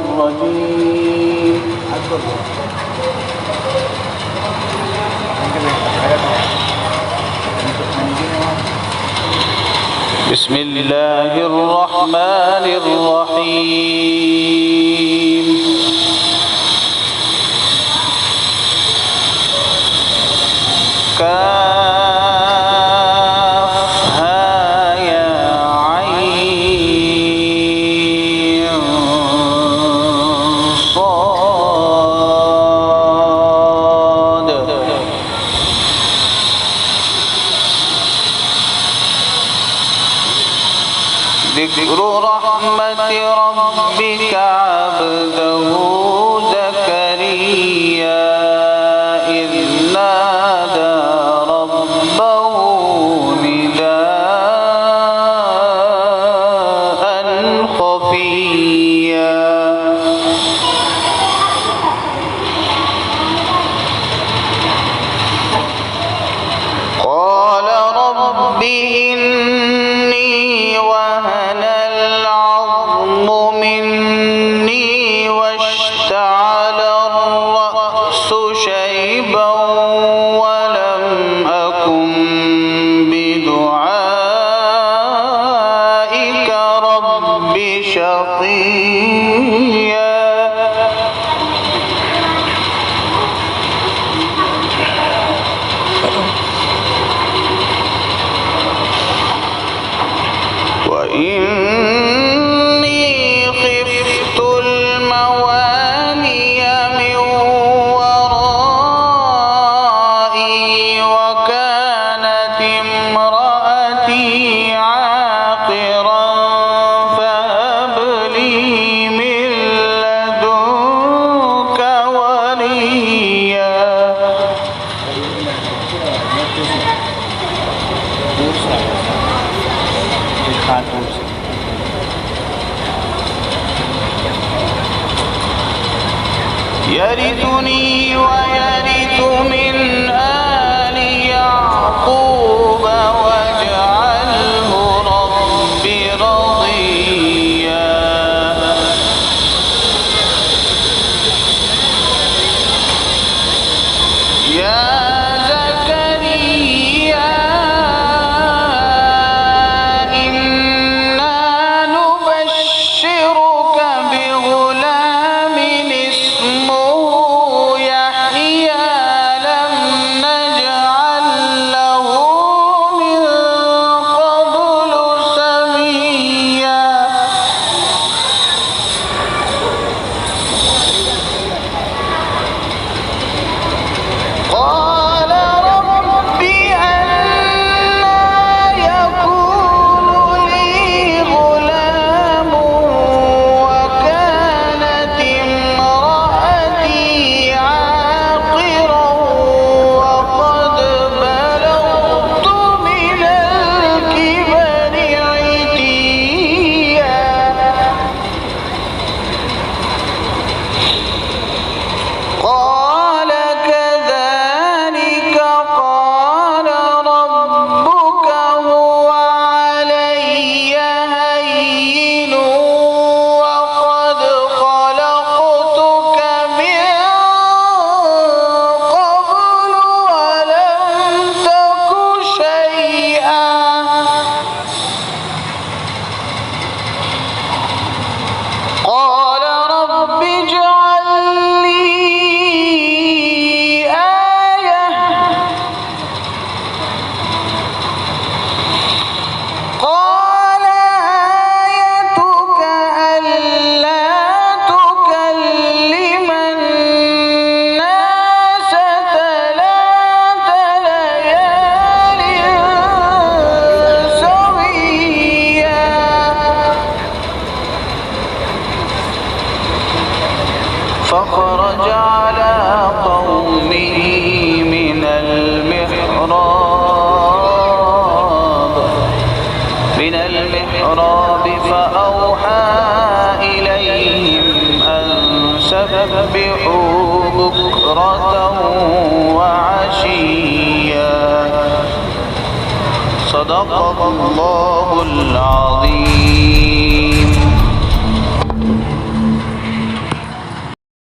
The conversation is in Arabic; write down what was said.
الرجيم بسم الله الرحمن الرحيم كافها يا عين صاد ذكر رحمة ربك عبده زكريا إذ نادى ربه نداء خفيا قال رب إني وهن العظم مني واشتعل الرأس شيبا ولم أكن بدعائك رب شقيا وإني خفت الموالي من ورائي وكانت امرأتي عاقرا فهب لي من لدنك وليا يرثني ويرث من آل يعقوب واجعله رب رضيا يا زكريا إنا نبشرك بغلام اسمه يحيى لم نجعل له من قبل سميا قال رب أنى يكون لي غلام وكانت امرأتي عاقرا وقد بلغت من الكبر عتيا قال كذلك قال ربك هو علي هين وقد خلقتك من قبل ولم تك شيئا قال رب اجعل لي آية قال آيتك ألا تكلم الناس 3 ليال سويا فخرج على قومه من المحراب فأوحى إليهم أن سبحوا بكرة وعشيا صدق الله العظيم.